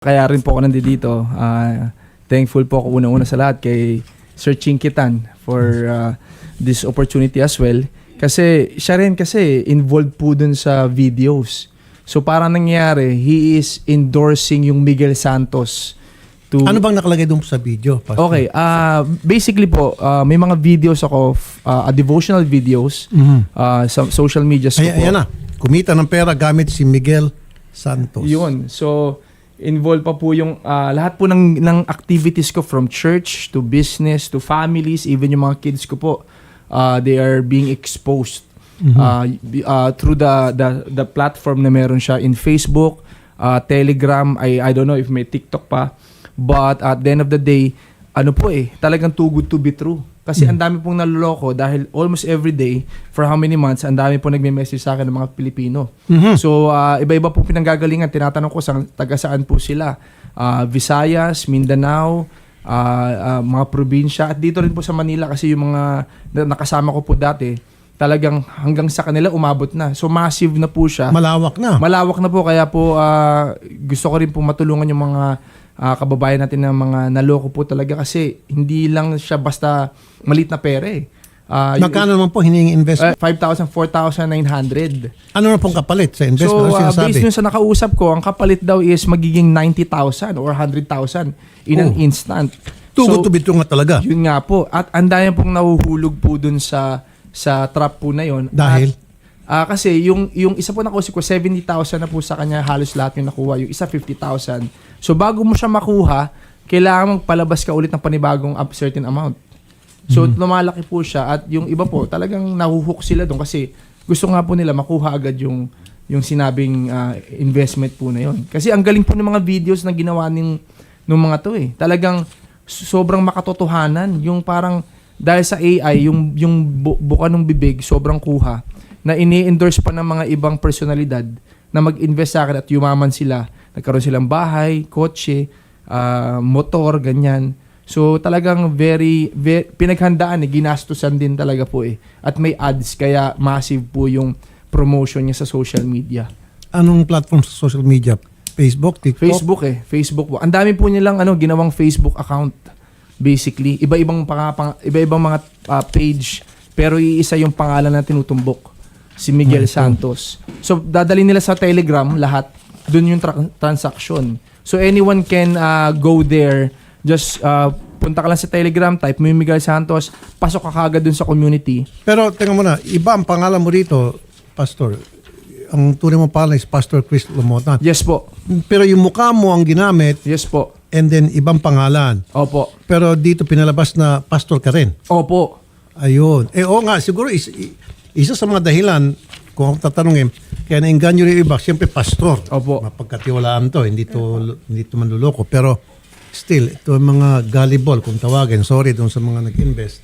Kaya rin po ako nandito. Thankful po ako unang-una sa lahat kay Sir Chinkitan for this opportunity as well. Kasi siya rin kasi involved po dun sa videos. So parang nangyayari, he is endorsing yung Miguel Santos. Ano bang nakalagay doon sa video, Pastor? Okay, basically po, may mga videos ako, devotional videos, sa social media ko po. Ayan na, kumita ng pera gamit si Miguel Santos. Yun. So, involved pa po yung lahat po ng activities ko from church to business to families, even yung mga kids ko po, they are being exposed through the platform na meron siya in Facebook, Telegram, I don't know if may TikTok pa. But at the end of the day, talagang too good to be true. Kasi ang dami pong naloloko dahil almost every day, for how many months, ang dami pong nagme-message sa akin ng mga Pilipino. So, iba-iba po pinanggagalingan. Tinatanong ko, taga saan po sila? Visayas, Mindanao, mga probinsya. At dito rin po sa Manila kasi yung mga nakasama ko po dati, talagang hanggang sa kanila umabot na. So, massive na po siya. Malawak na. Malawak na po. Kaya po, gusto ko rin po matulungan yung mga kababayan natin na mga naloko po talaga kasi hindi lang siya basta maliit na pera eh. Magkano naman po hiningi investment? 5,000, 4,900. Ano na pong kapalit sa investment? So, Ano sinasabi? based nyo sa nakausap ko, ang kapalit daw is magiging 90,000 or 100,000 in an instant. Too good to be true nga talaga. Yun nga po. At ang dami pong nahuhulog po dun sa trap po na yun. Dahil? Kasi yung isa po nakausap ko, 70,000 na po sa kanya, halos lahat yung nakuha. Yung isa, 50,000. So bago mo siya makuha, kailangan magpalabas ka ulit ng panibagong certain amount. So lumalaki po siya at yung iba po, talagang nahuhook sila doon kasi gusto nga po nila makuha agad yung sinabing investment po na yun. Kasi ang galing po ng mga videos na ginawa ng mga to eh. Talagang sobrang makatotohanan. Yung parang dahil sa AI, yung buka ng bibig, sobrang kuha na ini-endorse pa ng mga ibang personalidad na mag-invest sa akin at yumaman sila. Nagkaroon silang bahay, kotse, motor, ganyan. So talagang very pinaghandaan ginastusan din talaga po eh. At may ads kaya massive po yung promotion niya sa social media. Anong platform sa social media? Facebook, TikTok? Facebook po. Ang dami po nilang ginawang Facebook account basically. Iba-ibang mga page pero iisa yung pangalan na tinutumbok. Si Miguel Santos. So, dadali nila sa Telegram lahat. Doon yung transaction. So, anyone can go there. Just punta ka lang sa Telegram, type mo yung Miguel Santos, pasok ka kagad dun sa community. Pero, tingnan mo na, iba ang pangalan mo rito, Pastor. Ang tunay mo pangalan is Pastor Chris Lumotan. Yes po. Pero yung mukha mo ang ginamit, Yes po. and then ibang pangalan. Opo. Pero dito pinalabas na pastor ka rin. Opo. Ayun. Oo nga, siguro isa sa mga dahilan, kung ako tatanungin, kaya nainganyo rin iba, siyempre pastor. Opo. Mapagkatiwalaan to, hindi to manluloko. Pero still, ito ang mga gullible, kung tawagin. Sorry doon sa mga nag-invest.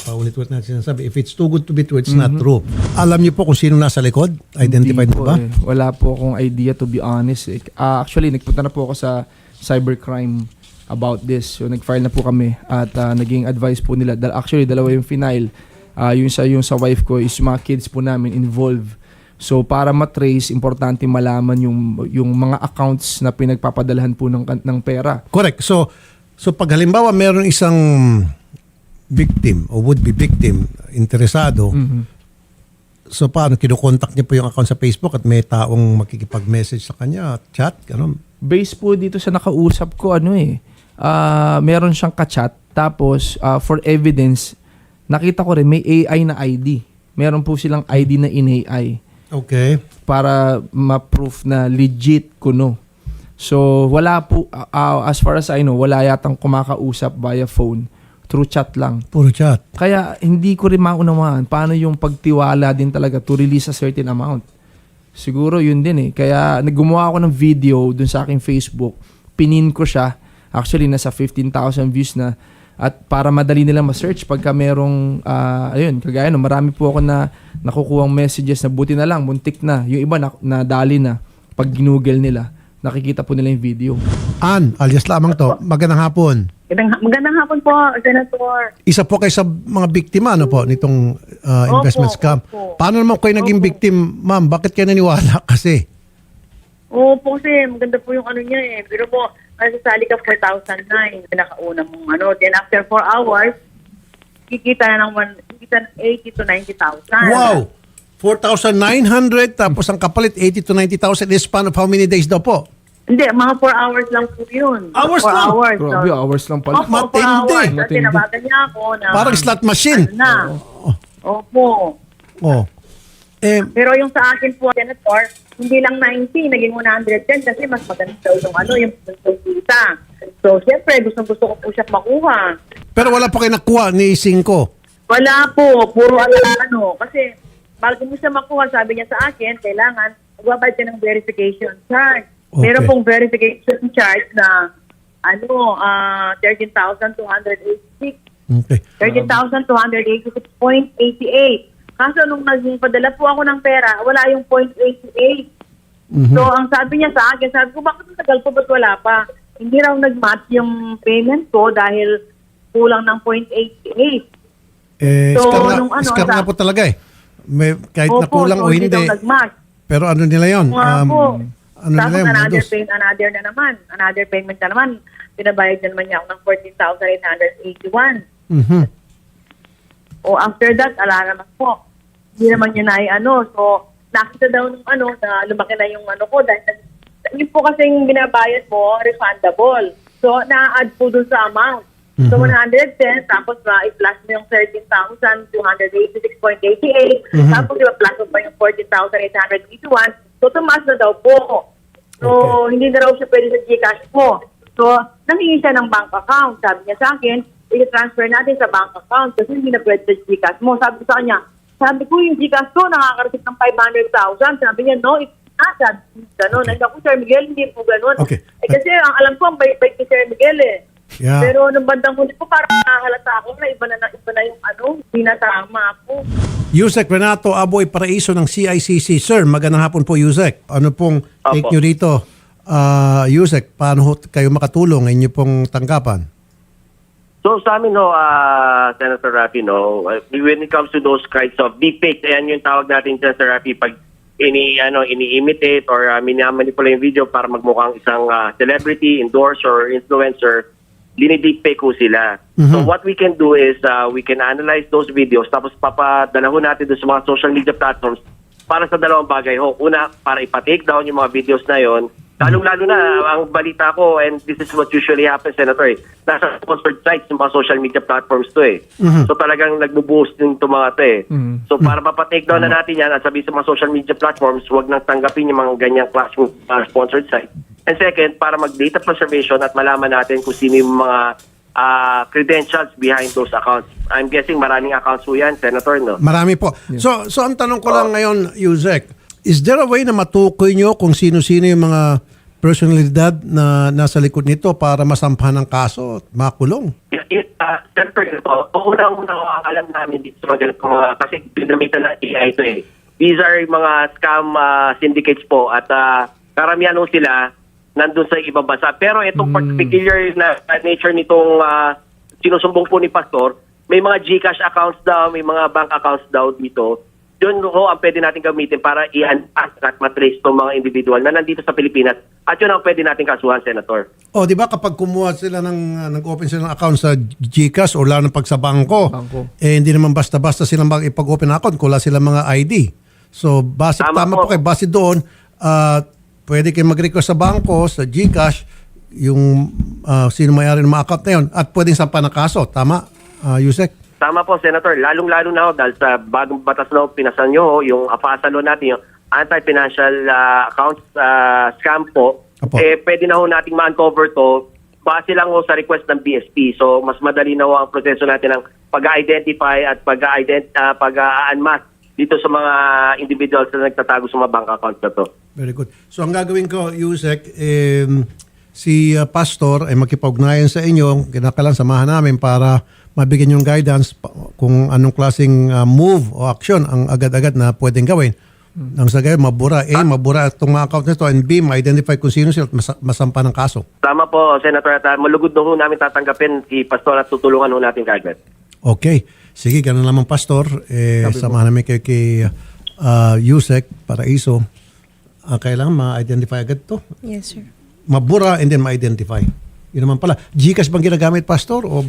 Paulit-ulit natin sinasabi, if it's too good to be true, it's not true. Alam niyo po kung sino nasa likod? Identified Hindi mo po ba? eh. Wala po akong idea to be honest. Actually, nagpunta na po ako sa cybercrime about this. So, nag-file na po kami at naging advice po nila. Actually, dalawa yung final. Yung sa wife ko is mga kids po namin involved. So, para matrace, importante malaman yung mga accounts na pinagpapadalhan po ng pera. Correct. So pag halimbawa meron isang victim o would-be victim, interesado, so paano, kinukontak niya po yung account sa Facebook at may taong makikipag-message sa kanya, chat, gano'n? Based po dito sa nakausap ko, meron siyang ka-chat. Tapos, for evidence, nakita ko rin, may AI na ID. Meron po silang ID na in-AI. Okay. Para ma-proof na legit kuno. So, wala po, as far as I know, wala yatang kumakausap via phone. Through chat lang. Puro chat. Kaya, hindi ko rin maunawaan paano yung pagtiwala din talaga to release a certain amount. Siguro, yun din eh. Kaya, gumawa ako ng video dun sa aking Facebook. Pinin ko siya. Actually, nasa 15,000 views na. At para madali nila ma-search pagka merong, kagaya marami po ako na nakukuhang messages na buti na lang, muntik na. Yung iba nadali na. Pag ginugel nila, nakikita po nila yung video. Ann, alias lamang to. Magandang hapon. Magandang hapon po, Senator. Isa po kayo sa mga biktima nitong investment scam. Opo. Paano naman kayo naging victim, ma'am? Bakit kayo naniwala kasi? Opo, kasi maganda po yung ano niya eh. Pero po, nasasali ka 4,009, pinakauna mong ano. Then after 4 hours, kikita na ng 80 to 90,000. Wow! 4,900 tapos ang kapalit 80 to 90,000 in a span of how many days daw po? Hindi, mga 4 hours lang po yun. Hours 4 lang? hours. Grabe, hours lang pala. Opo, 4 Matindi. hours. Kasi Matindi. nabagan niya ako na... Parang slot machine. Ano na. Opo. Oh. Pero yung sa akin po, Senator, hindi lang 90, naging 110 kasi mas maganda daw yung ano, yung kita. So, siyempre, gusto ko po siya makuha. Pero wala pa kayo nakuha ni Cinco. Wala po, puro ano, kasi bago mo siya makuha, sabi niya sa akin, kailangan magbabayad ka ng verification charge. Okay. Meron pong verification charge na ano, 13,286. Okay. 13,286.88. Kaso nung nagpadala po ako ng pera, wala yung 0.88. So, ang sabi niya sa akin, sabi ko, bakit ang tagal po, ba't wala pa? Hindi raw nag-match yung payment ko dahil kulang ng 0.88. So, nung ano, Scam na po talaga eh. May, kahit Opo, nakulang so o hindi. daw nag-match. Pero ano nila yun? Nga po. Ano nila Tapos yun? another Modus. payment na naman. Pinabayad na naman niya ako ng 14,881. Mhm. O after that, ala naman po. Hindi naman niya na So, nakita daw nung na lumaki na yung ko. Dahil yun po kasing binabayad mo, refundable. So, na-add po dun sa amount. So, 110, tapos i-plus mo yung 13,286.88. Tapos, plus mo pa yung 14,881. So, tumaas na daw po. So, hindi na raw siya pwede sa Gcash mo. So, nangingi siya ng bank account. Sabi niya sa akin, i-transfer natin sa bank account kasi hindi na pwede sa Gcash mo. Sabi ko sa kanya, sabi ko yung Gcash ko nakakarating ng 500,000. Sabi niya, no, it's not. Sabi gano'n. Okay. Ako, Sir Miguel, hindi po gano'n. Okay. Kasi ang alam ko, ang bait-bait ni Sir Miguel eh. Yeah. Pero nung bandang huli po, parang nakahalata ako na iba na yung hindi na tama po. Yusek Renato Aboy Paraiso ng CICC. Sir, magandang hapon po, Yusek. Ano pong take Opo. nyo rito? Yusek, paano kayo makatulong inyo pong tanggapan? So sa amin Senator Rafi, when it comes to those kinds of deepfakes, ayan yung tawag natin, Senator Rafi, pag ini-imitate or minamanipulate yung video para magmukhang isang celebrity, endorser, or influencer, dinideepfake ko sila. So what we can do is we can analyze those videos tapos papadala ho natin doon sa mga social media platforms para sa dalawang bagay ho. Una, para ipa-take down yung mga videos na yon. Lalong-lalo na, ang balita ko, and this is what usually happens, Senator, nasa sponsored sites ng mga social media platforms to eh. So talagang nagbo-boost din itong mga to eh. So para mapa-take down na natin yan at sabi sa mga social media platforms, huwag nang tanggapin yung mga ganyang classroom sponsored sites. And second, para mag-data preservation at malaman natin kung sino yung mga credentials behind those accounts. I'm guessing maraming accounts po yan, Senator, no? Marami po. So ang tanong ko lang ngayon, Yusek, is there a way na matukoy nyo kung sino-sino yung mga personalidad na nasa likod nito para masampahan ng kaso at makulong? Senator, unang-una alam namin dito sa mga ganito kasi pinamitan ng AI ito eh. These are mga scam syndicates po at karamihan ho sila nandun sa ibang bansa. Pero itong particular na nature nitong sinusumbong po ni Pastor, may mga GCash accounts daw, may mga bank accounts daw dito. Yun ho ang pwede natin gamitin para i-unpack at matrace itong mga individual na nandito sa Pilipinas. At yun ang pwede natin kasuhan, Senator. O, di ba kapag kumuha sila nag-open sila ng account sa GCash o lalo pag sa bangko, hindi naman basta-basta silang ipag-open ng account, kula sila mga ID. So, tama po kayo, base doon, pwede kayo mag-request sa bangko, sa GCash, yung sino may-ari ng mga account na yun, at pwedeng sampa ng kaso. Tama, Yusek? Tama po, Senator. Lalong-lalo na dahil sa bagong batas na pinasan nyo, yung AFASA law natin, yung anti-financial accounts scam po, pwede na ho nating ma-uncover to base lang ho sa request ng BSP. So, mas madali na ho ang proseso natin ng pag-identify at pag-unmask dito sa mga individuals na nagtatago sa mga bank accounts na to. Very good. So, ang gagawin ko, Yusek, si Pastor ay makipag-ugnayan sa inyo, kinakalang samahan namin para mabigyan yung guidance kung anong klaseng move o action ang agad-agad na pwedeng gawin. Nang sa gayon, mabura itong mga account nito, and B, ma-identify kung sino sila at masampa ng kaso. Tama po, Senator. At malugod na ho namin tatanggapin si Pastor at tutulungan ho natin kagad. Okay. Sige, ganun naman, Pastor. Samahan namin kayo kay Yusek Paraiso. kailangan ma-identify agad to. Yes, sir. Mabura and then ma-identify. Yun naman pala. GCash bang ginagamit, Pastor? O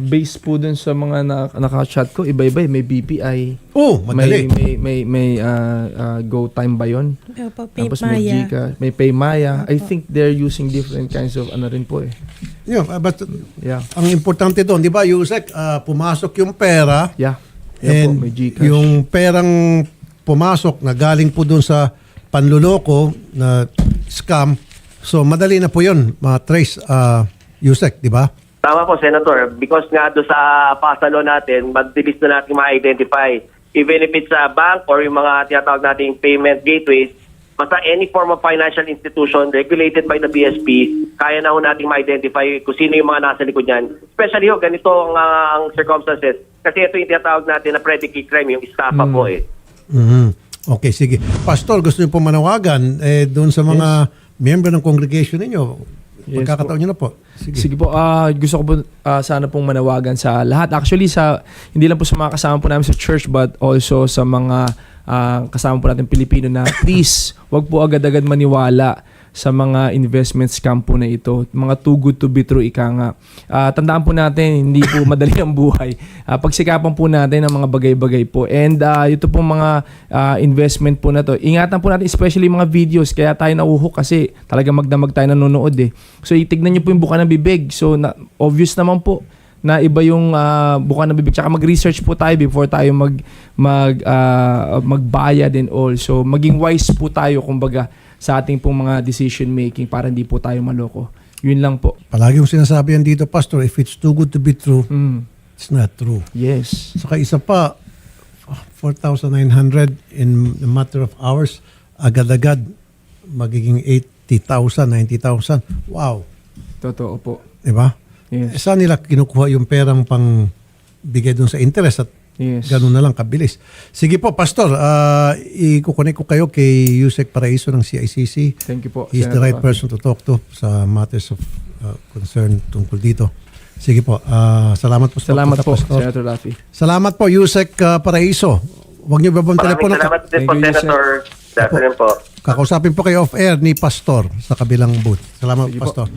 Based po dun sa mga naka-chat ko, iba-iba. May BPI. oh, madali. May Go Time ba yun? Opo, Tapos may Paymaya. Gcash, may Paymaya. I think they're using different kinds of ano rin po eh. Yeah, but Yeah. ang importante doon, di ba, Yusek, pumasok yung pera Yeah. Yeah and po, may Gcash. yung perang pumasok na galing po doon sa panluloko na scam, so madali na po yun, ma-trace, Yusek, di ba? Tama po, Senator. Because nga doon sa pasalo natin, mabilis na natin ma-identify. Even if it's a bank or yung mga tinatawag nating payment gateways, basta any form of financial institution regulated by the BSP, kaya na ho nating ma-identify kung sino yung mga nasa likod niyan. Especially ho, ganito ang circumstances. Kasi ito yung tinatawag natin na predicate crime, yung estafa po eh. Mhm. Okay, sige. Pastor, gusto niyo po manawagan doon sa mga member ng congregation ninyo. Yes Pagkakataon niyo na po. Sige po, gusto ko po sana pong manawagan sa lahat. Actually, hindi lang po sa mga kasama po namin sa church but also sa mga kasama po natin Pilipino na please, wag po agad-agad maniwala sa mga investment scam po na ito. Mga too good to be true, ika nga. Tandaan po natin, hindi po madali ang buhay. Pagsikapan po natin ang mga bagay-bagay po. And ito po mga investment po na to. Ingatan po natin, especially mga videos. Kaya tayo nauhok kasi talaga magdamag tayo nanonood eh. So itignan nyo po yung buka ng bibig. So obvious naman po na iba yung buka ng bibig. Tsaka mag-research po tayo before tayo magbayad and all. So maging wise po tayo kumbaga sa ating pong mga decision making para hindi po tayo maloko. Yun lang po. Palagi yung sinasabi yan dito, Pastor, if it's too good to be true, it's not true. Yes. Saka isa pa, 4,900 in a matter of hours, agad-agad, magiging 80,000, 90,000. Wow. Totoo po. Diba? Yes. Saan nila kinukuha yung perang pang bigay dun sa interest at Yes. ganun na lang kabilis. Sige po, Pastor, ikukunik ko kayo kay Yusek Paraiso ng CICC. Thank you po. He's the Senator right Rafi. person to talk to sa matters of concern tungkol dito. Sige po, salamat po sa Salamat pagpunta, po, Pastor. Senator Rafi. Salamat po, Yusek Paraiso. Huwag niyo ba bang Maraming telepono? salamat din Thank po, you, Senator. Dati rin po. Kakausapin po kayo off-air ni Pastor sa kabilang booth. Salamat, Sige po. Pastor.